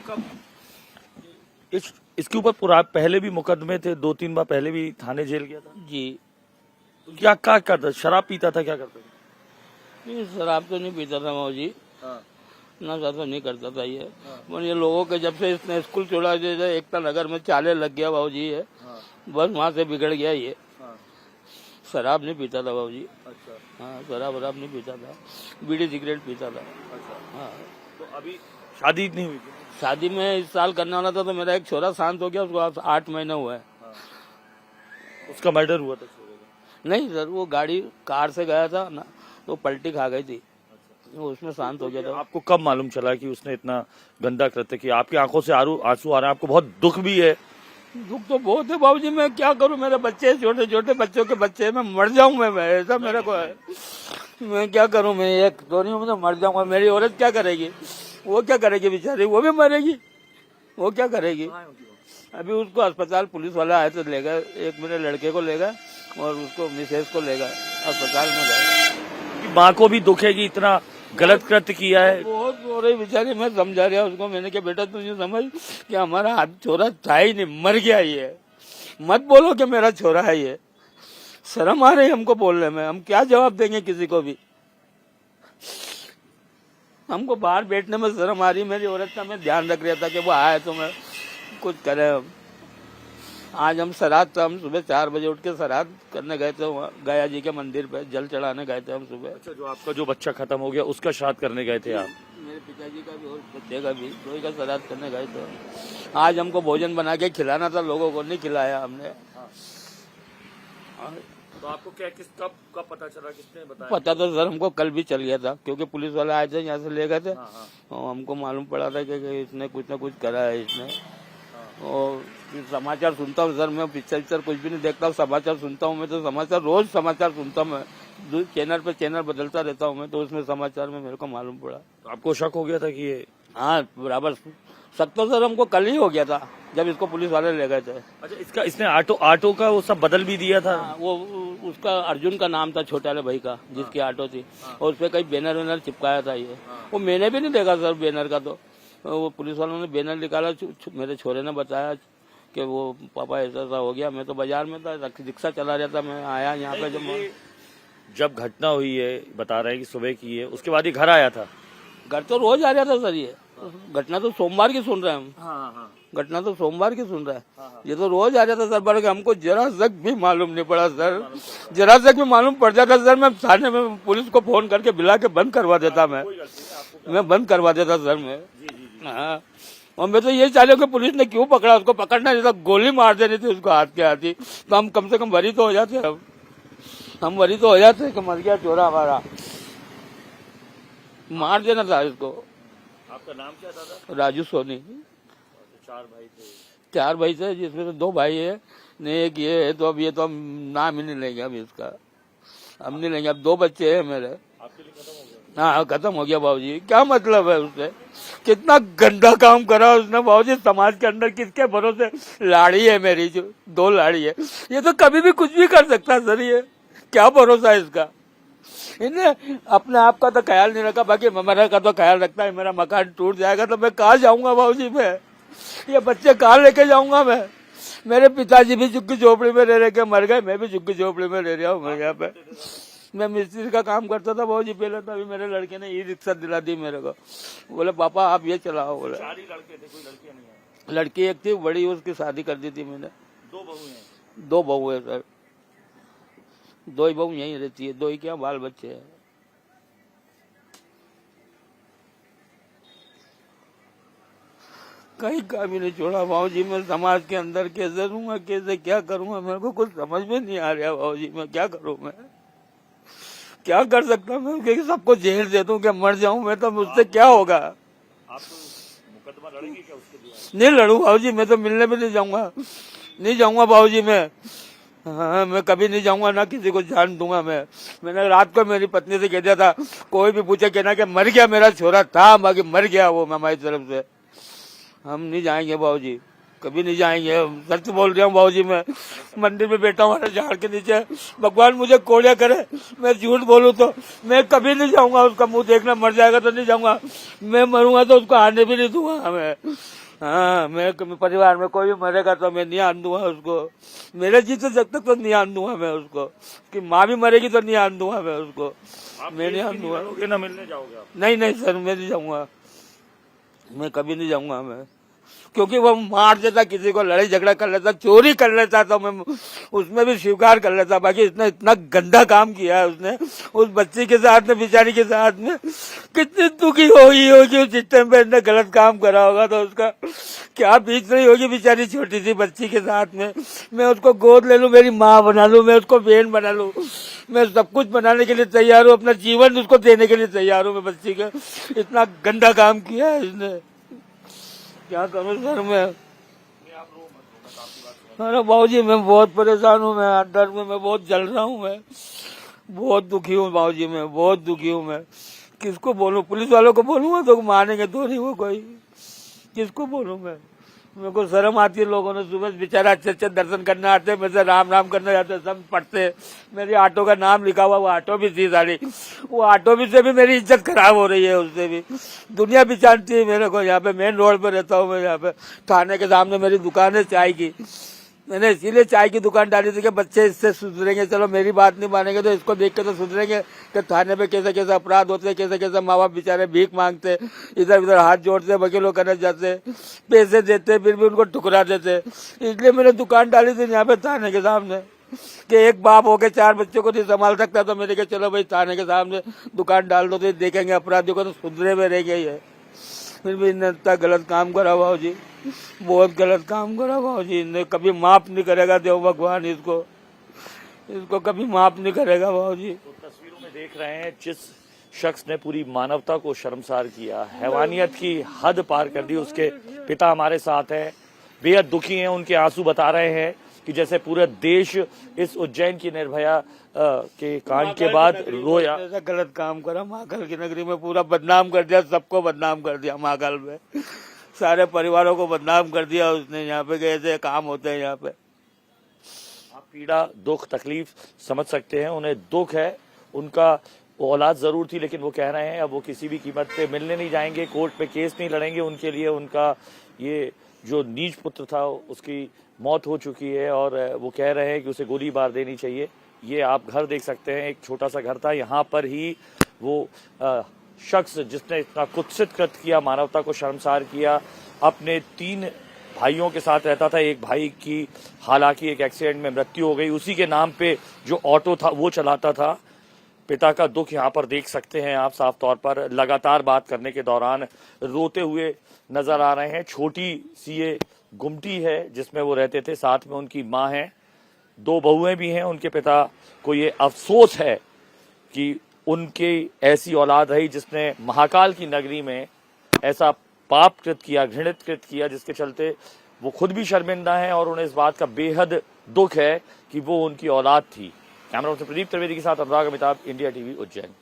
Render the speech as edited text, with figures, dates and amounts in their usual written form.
कब इसके ऊपर पूरा पहले भी मुकदमे थे, 2-3 बार पहले भी थाने जेल गया था। जी। तो क्या करता, शराब पीता था, क्या करता था? नहीं, शराब तो नहीं पीता था माओ जी, हाँ। नशा तो नहीं करता था ये। पर ये लोगों के जब से इसने स्कूल छोड़ा दिया, एकता नगर में चाले लग गया बाबू जी, ये हाँ। बस वहाँ से बिगड़ गया ये। हाँ। शराब नहीं पीता था बाबू जी। अच्छा। हाँ, शराब वराब नहीं पीता था, बीड़ी सिगरेट पीता था। अच्छा। हाँ। तो अभी शादी नहीं हुई थी? शादी में इस साल करने वाला था, तो मेरा एक छोरा शांत हो गया, उसको आज 8 महीना हुआ है। हाँ। उसका मर्डर हुआ था छोरे का? नहीं सर, वो गाड़ी कार से गया था ना, तो पलटी खा गई थी, वो उसमें शांत हो गया था। आपको कब मालूम चला कि उसने इतना गंदा कृत्य किया? आपकी आंखों से आंसू आ रहे हैं, आपको बहुत दुख भी है। दुख तो बहुत है बाबूजी, मैं क्या करूं, मेरे बच्चे छोटे छोटे बच्चों के बच्चे, मैं मर जाऊं मैं ऐसा मेरे को है। मैं क्या करूं, मैं एक दोनों में तो मर जाऊंगा। मेरी औरत क्या करेगी, वो क्या करेगी बेचारी, वो भी मरेगी, वो क्या करेगी। अभी उसको अस्पताल पुलिस वाला आए तो ले गए, एक मेरे लड़के को ले गए और उसको मिसेज को ले गए, अस्पताल में गए। माँ को भी दुख है कि इतना गलत कृत्य किया है। बहुत रो रही बेचारी, मैं समझा रहा उसको, मैंने कहा बेटा तुझे समझ कि हमारा छोरा था ही नहीं, मर गया ये, मत बोलो कि मेरा छोरा है ये। शर्म आ रही हमको बोलने में, हम क्या जवाब देंगे किसी को भी, हमको बाहर बैठने में शर्म आ रही। मेरी औरत का मैं ध्यान रख रहा था कि वो आए तो मैं कुछ करे। आज हम श्राद्ध था, हम सुबह 4 बजे उठ के श्राद्ध करने गए थे, गया जी के मंदिर पे जल चढ़ाने गए थे हम सुबह। अच्छा, जो आपका जो बच्चा खत्म हो गया उसका श्राद्ध करने गए थे आप? मेरे पिताजी का भी और बच्चे का भी, दोनों का श्राद्ध करने गए थे। आज हमको भोजन बना के खिलाना था, लोगों को नहीं खिलाया हमने। तो आपको क्या कब पता चला, किसने बताया? पता तो सर हमको कल भी चल गया था, क्योंकि पुलिस वाले आए थे, यहाँ से ले गए थे। हाँ। और हमको मालूम पड़ा था कि इसने कुछ न कुछ करा है इसने। और समाचार सुनता हूँ सर, मैं पिक्चर कुछ भी नहीं देखता हूँ, समाचार सुनता हूँ मैं, तो समाचार रोज समाचार सुनता हूँ मैं, चैनल पे चैनल बदलता रहता हूँ मैं, तो उसमें समाचार में मेरे को मालूम पड़ा। तो आपको शक हो गया था कि ये? हाँ बराबर, शक तो सर हमको कल ही हो गया था जब इसको पुलिस वाले ले गए थे। अच्छा, इसने ऑटो का वो सब बदल भी दिया था? हाँ, वो उसका अर्जुन का नाम था, छोटे वाले भाई का, जिसकी ऑटो थी, और उसपे कई बैनर वैनर चिपकाया था ये। वो मैंने भी नहीं देखा सर बैनर का, तो वो पुलिस वालों ने बैनर निकाला, मेरे छोरे ने बताया कि वो पापा ऐसा ऐसा हो गया। मैं तो बाजार में था, रिक्शा चला रहा था, मैं आया यहाँ पे। जब घटना हुई है, बता रहे हैं कि सुबह की है, उसके बाद ही घर आया था? घर तो रोज आ रहा था सर, ये घटना तो सोमवार की सुन रहे हैं हम। हाँ। घटना तो सोमवार की सुन रहा है, ये तो रोज आ जाता सर, पर हमको जरा तक भी मालूम नहीं पड़ा सर, जरा तक भी मालूम पड़ जाता सर, मैं थाने में पुलिस को फोन करके बुला के बंद करवा देता, मैं बंद करवा देता सर मैं। हाँ, और मैं तो ये चाहूँ कि पुलिस ने क्यों पकड़ा, उसको पकड़ना नहीं था, गोली मार देनी थी उसको हाथ के हाथ ही, तो हम कम से कम वरी तो हो जाते, हम वरी तो हो जाते कि मर गया चोरा हमारा, मार देना था इसको। आपका नाम क्या था? राजू सोनी। 4 भाई थे, जिसमें से 2 भाई है, नहीं एक ये है, तो अब ये तो हम नाम ही नहीं लेंगे, अब इसका हम नहीं लेंगे। अब 2 बच्चे हैं मेरे। आपके लिए खत्म हो गया? हाँ खत्म हो गया बाबूजी, क्या मतलब है उससे, कितना गंदा काम करा उसने बाबूजी, समाज के अंदर किसके भरोसे। लाड़ी है मेरी, जो 2 लाड़ी है, ये तो कभी भी कुछ भी कर सकता है सर, ये क्या भरोसा है इसका। इन्हें अपने आप का तो ख्याल नहीं रखा, बाकी मेरा का तो ख्याल रखता है। मेरा मकान टूट जाएगा तो मैं कहाँ जाऊंगा बाबूजी, मैं ये बच्चे कहाँ लेके जाऊंगा मैं। मेरे पिताजी भी झुग्गी झोपड़ी में रह के मर गए, मैं भी झुग्गी झोपड़ी में रह रहा हूँ। मैं यहाँ पे मैं मिस्त्री का काम करता था बाबूजी पहले, तो अभी मेरे लड़के ने ई रिक्शा दिला दी मेरे को, बोले पापा आप ये चलाओ। बोले 4 ही लड़के थे, कोई लड़कियां नहीं है? लड़की एक थी बड़ी, उसकी शादी कर दी थी मैंने। 2 बहू हैं? 2 बहू है सर, 2 ही बहू यहीं रहती है, 2 ही क्या बाल बच्चे हैं। कहीं का भी नहीं छोड़ा भाऊजी, मैं समाज के अंदर कैसे रहूंगा, कैसे क्या करूंगा, मेरे को कुछ समझ में नहीं आ रहा भाऊजी, मैं क्या करूं, मैं क्या कर सकता हूं, मैं सबको जेल दे दूं, क्या मर जाऊं मैं, तो मुझसे क्या होगा। आप तो मुकदमा लड़ेंगे क्या उसके लिए? नहीं लड़ू भाऊजी, मैं तो मिलने भी नहीं जाऊंगा, नहीं जाऊंगा भाऊजी मैं। हाँ, मैं कभी नहीं जाऊंगा, ना किसी को जान दूंगा मैं। मैंने रात को मेरी पत्नी से कह दिया था, कोई भी पूछे कहना कि मर गया मेरा छोरा था, बाकी मर गया वो हमारी तरफ से, हम नहीं जाएंगे बाबूजी। कभी नहीं जाएंगे। सच बोल रहा हूँ बाबूजी, मैं मंदिर में बैठा हूँ झाड़ के नीचे, भगवान मुझे कोड़िया करे, मैं झूठ बोलूँ तो मैं कभी नहीं जाऊंगा उसका मुंह देखना। मर जाएगा तो नहीं जाऊंगा, मैं मरूंगा तो उसको आने भी नहीं दूंगा मैं। हाँ, मैं परिवार में कोई भी मरेगा तो मैं नहीं आन दूंगा उसको। मेरे जीते जब तक तो नहीं आन दूंगा मैं उसको। उसकी माँ भी मरेगी तो नहीं आन दूंगा मैं उसको। मैं नहीं आन दूंगा। ना मिलने जाओगे आप? नहीं सर, मैं नहीं जाऊंगा, मैं कभी नहीं जाऊंगा मैं। क्योंकि वो मार देता, किसी को लड़ाई झगड़ा कर लेता, चोरी कर लेता तो मैं उसमें भी स्वीकार कर लेता। बाकी इसने इतना गंदा काम किया है उसने उस बच्ची के साथ में, बेचारी के साथ में। कितनी दुखी होगी उस टाइम पे इसने गलत काम करा होगा तो उसका क्या बीत रही होगी बेचारी छोटी सी बच्ची के साथ में। मैं उसको गोद ले लूं, मेरी माँ बना लूं, मैं उसको बहन बना लूं, मैं सब कुछ बनाने के लिए तैयार हूँ, अपना जीवन उसको देने के लिए तैयार हूँ मैं बच्ची का। इतना गंदा काम किया है इसने, क्या करूं सर मैं। अरे बाबूजी मैं बहुत परेशान हूँ, मैं अंदर में मैं बहुत जल रहा हूँ, मैं बहुत दुखी हूँ बाबूजी, मैं बहुत दुखी हूँ। मैं किसको बोलूं? पुलिस वालों को बोलूंगा तो मानेंगे तो नहीं वो कोई। किसको बोलूं मैं? मेरे को शर्म आती है। लोगों ने सुबह बेचारा अच्छे दर्शन करने आते हैं, मेरे से राम राम करने जाते, सब पढ़ते। मेरी ऑटो का नाम लिखा हुआ, वो ऑटो भी थी सारी, वो ऑटो भी से भी मेरी इज्जत खराब हो रही है, उससे भी दुनिया भी जानती है मेरे को। यहाँ पे मेन रोड पे रहता हूँ मैं, यहाँ पे थाने के सामने मेरी दुकान है चाय की। मैंने इसीलिए चाय की दुकान डाली थी कि बच्चे इससे सुधरेंगे। चलो मेरी बात नहीं मानेंगे तो इसको देख के तो सुधरेंगे कि थाने पे कैसे कैसे अपराध होते हैं, कैसे कैसे माँ बाप बेचारे भीख मांगते, इधर उधर हाथ जोड़ते, वकीलों करने जाते, पैसे देते, फिर भी उनको ठुकरा देते। इसलिए मैंने दुकान डाली थी यहाँ पे थाने के सामने कि एक बाप होके 4 बच्चों को नहीं संभाल सकता तो मैंने कहा चलो भाई थाने के सामने दुकान डाल दो तो देखेंगे अपराधियों को तो सुधरे में रहेंगे ये। फिर भी इन्हें इतना गलत काम करा भाजी, बहुत गलत काम करा भाजी। इन्हें कभी माफ नहीं करेगा देव भगवान, इसको कभी माफ नहीं करेगा भाजी। तो तस्वीरों में देख रहे हैं जिस शख्स ने पूरी मानवता को शर्मसार किया, हैवानियत की हद पार कर दी। उसके पिता हमारे साथ हैं, बेहद दुखी हैं, उनके आंसू बता रहे हैं कि जैसे पूरा देश इस उज्जैन की निर्भया के कांड के बाद रोया। ऐसा गलत काम करा, महाकाल की नगरी में पूरा बदनाम कर दिया, सबको बदनाम कर दिया। महाकाल में सारे परिवारों को बदनाम कर दिया उसने। यहाँ पे कैसे काम होते हैं यहाँ पे। आप पीड़ा, दुख, तकलीफ समझ सकते हैं। उन्हें दुख है, उनका औलाद जरूर थी लेकिन वो कह रहे हैं अब वो किसी भी कीमत पे मिलने नहीं जाएंगे, कोर्ट पे केस नहीं लड़ेंगे उनके लिए। उनका ये जो नीच पुत्र था उसकी मौत हो चुकी है और वो कह रहे हैं कि उसे गोली मार देनी चाहिए। ये आप घर देख सकते हैं, एक छोटा सा घर था, यहाँ पर ही वो शख्स जिसने इतना कुत्सित कृत्य किया, मानवता को शर्मसार किया, अपने 3 भाइयों के साथ रहता था। एक भाई की हालांकि एक एक्सीडेंट में मृत्यु हो गई, उसी के नाम पे जो ऑटो था वो चलाता था। पिता का दुख यहाँ पर देख सकते हैं आप साफ तौर पर। लगातार बात करने के दौरान रोते हुए नजर आ रहे हैं। छोटी सी ये गुमटी है जिसमें वो रहते थे, साथ में उनकी माँ है, 2 बहुएं भी हैं। उनके पिता को ये अफसोस है कि उनकी ऐसी औलाद रही जिसने महाकाल की नगरी में ऐसा पाप कृत किया, घृणित कृत किया, जिसके चलते वो खुद भी शर्मिंदा हैं और उन्हें इस बात का बेहद दुख है कि वो उनकी औलाद थी। कैमरा पर्सन प्रदीप त्रिवेदी के साथ अनुराग अमिताभ, इंडिया टीवी, उज्जैन।